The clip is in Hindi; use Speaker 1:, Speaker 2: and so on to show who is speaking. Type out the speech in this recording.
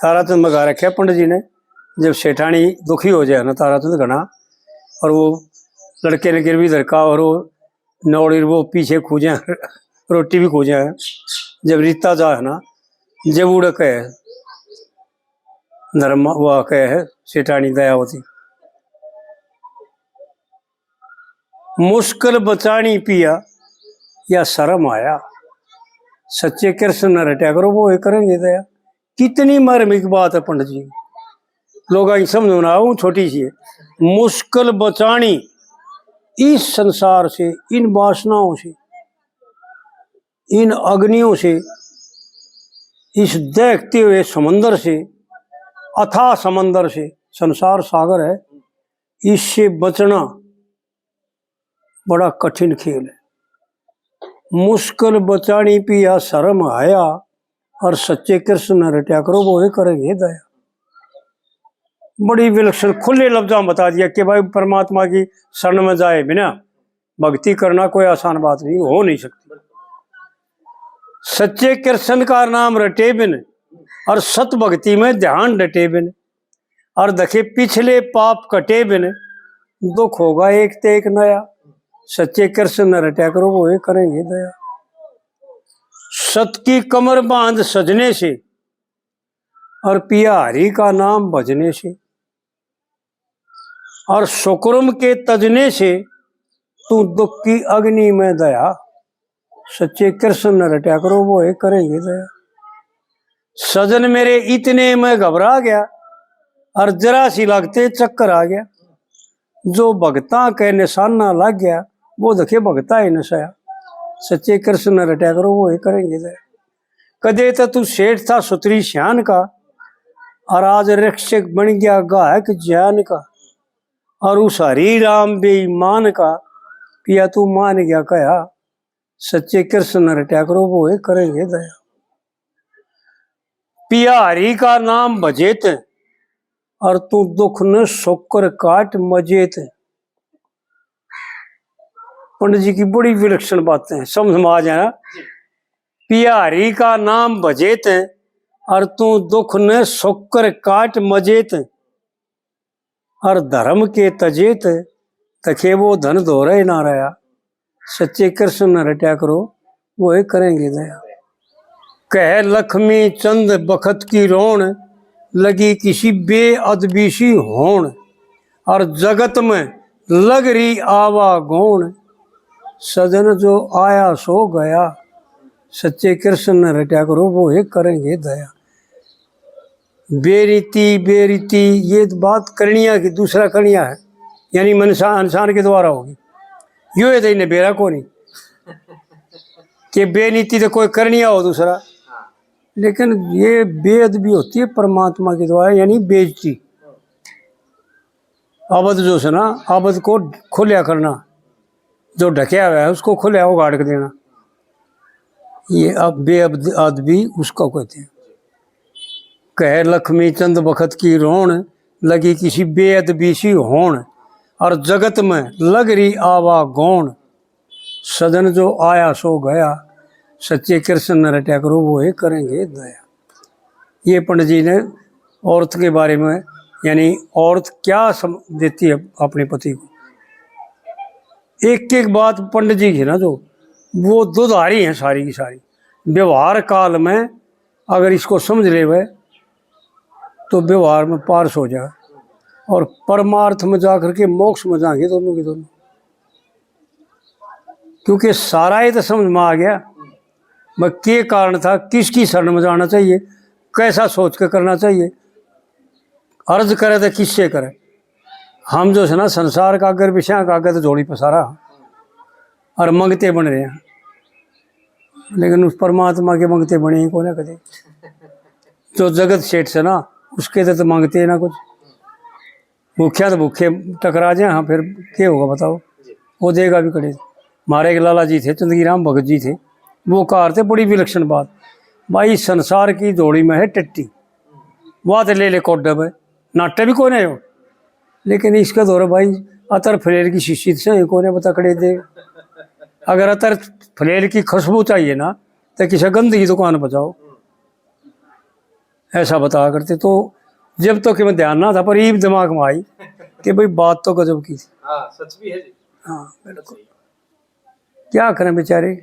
Speaker 1: ताराचंद मंगा रखे पंडित जी ने। जब सेठानी दुखी हो जाए ना ताराचंद घना, और वो लड़के ने गिरवी धरका और वो नौड़ी वो पीछे खूजे रोटी भी खूजे। जब रीता जा है ना, जब उड़ कहे धर्म वो कहे सेठानी दयावती, मुश्किल बचानी पिया या शर्म आया, सच्चे कृष्ण न रटा करो वो करेंगे दया। कितनी मार्मिक बात है पंडित जी, लोग समझना हूँ छोटी सी है। मुश्किल बचानी इस संसार से, इन वासनाओं से, इन अग्नियों से, इस देखते हुए समंदर से, अथाह समंदर से, संसार सागर है, इससे बचना बड़ा कठिन खेल है। मुश्किल बचानी पिया शर्म आया, और सच्चे कृष्ण न रटा करो वो करेंगे दया। बड़ी विलक्षण खुले लफ्जा में बता दिया कि भाई परमात्मा की शरण में जाए बिना भक्ति करना कोई आसान बात नहीं, हो नहीं सकती। सच्चे कृष्ण का नाम रटे बिन और सत भक्ति में ध्यान डटे बिन, और देखे पिछले पाप कटे बिन, दुख होगा एक ते एक नया। सच्चे कृष्ण न रटा करो वो करेंगे दया। सत की कमर बांध सजने से और पिया हरि का नाम भजने से, और शुक्रम के तजने से तू दुख की अग्नि में दया। सच्चे कृष्ण न रटा करो वो करेंगे दया। सजन मेरे इतने में घबरा गया, और जरा सी लगते चक्कर आ गया। जो भगता के निशाना लग गया वो देखे भगता ही नशाया। सच्चे कृष्ण न रटा करो वो करेंगे दया। कदे तो तू सेठ था सुतरी श्यान का, और आज रक्षक बन गया गायक ज्ञान का। और उस हरी राम बेईमान का पिया तू मान गया कया। सच्चे कृष्ण न रटा करो वो करेंगे दया। पिया हरि का नाम भजेत, और तू दुख न शोकर काट मजेत। पंडित जी की बड़ी विलक्षण बातें हैं, समझ में आ जाए। पिया हरि का नाम भजेत, और तू दुख न शोकर काट मजेत। और धर्म के तजेत, तखे वो धन दोहरे ना रहा। सच्चे कृष्ण न रटा करो वो करेंगे दया। कह लक्ष्मी चंद बखत की रोण, लगी किसी बेअदबी सी होण। और जगत में लग रही आवा गौण, सजन जो आया सो गया। सच्चे कृष्ण न रटा करो वो करेंगे दया। बेरीति बेरीति ये बात करनिया की दूसरा करनिया है, यानी इंसान के द्वारा होगी। यो है तो बेरा को नहीं कि बेनीति तो कोई करनिया हो दूसरा, लेकिन ये बेअदबी होती है परमात्मा के द्वारा, यानी बेइज्जती। अबद जो है ना, अबद को खुलिया करना, जो ढकिया हुआ है उसको खुलिया वो गाड़ कर देना, ये अब बेअदबी उसको कहते हैं। कह लक्ष्मी चंद बखत की रोण, लगी किसी बेअदबी सी होण। और जगत में लग रही आवा गौण, सदन जो आया सो गया। सच्चे कृष्ण न रटा करो वो करेंगे दया। ये पंडित जी ने औरत के बारे में, यानी औरत क्या देती है अपने पति को, एक एक बात पंडित जी की ना, जो वो दुधारी हैं सारी की सारी। व्यवहार काल में अगर इसको समझ ले वह तो व्यवहार में पारस हो जाए, और परमार्थ में जाकर के मोक्ष में जाएंगे दोनों के दोनों। क्योंकि सारा ही तो समझ में आ गया मैं क्या कारण था, किसकी शरण में जाना चाहिए, कैसा सोच के करना चाहिए, अर्ज करे तो किससे करे। हम जो है ना संसार का अगर विषय का अगर तो जोड़ी पसारा और मंगते बन रहे हैं, लेकिन उस परमात्मा के मंगते बने ही को ना कदे। जो जगत सेठ से ना उसके तो मांगते हैं ना कुछ, भूखिया तो भूखे टकरा जाए। हाँ फिर क्या होगा बताओ, वो देगा भी कड़े। हमारे एक लाला जी थे, चंदगी राम भगत जी थे, वो कहा थे बड़ी विलक्षण बात, भाई संसार की जोड़ी में है टट्टी, वहाँ तो ले कोडब है, नाट्य भी कोने हो, लेकिन इसका दौर भाई अतर फलेर की शीशी से कोने बता कड़े दे। अगर अतर फलेर की खुशबू चाहिए ना तो किसी गंद की दुकान बचाओ, ऐसा बताया करते। तो जब तो कि मैं ध्यान ना था, पर ये दिमाग में आई कि भाई बात तो गजब की थी।
Speaker 2: हाँ सच भी है जी।
Speaker 1: हाँ बिल्कुल, क्या करें बेचारे।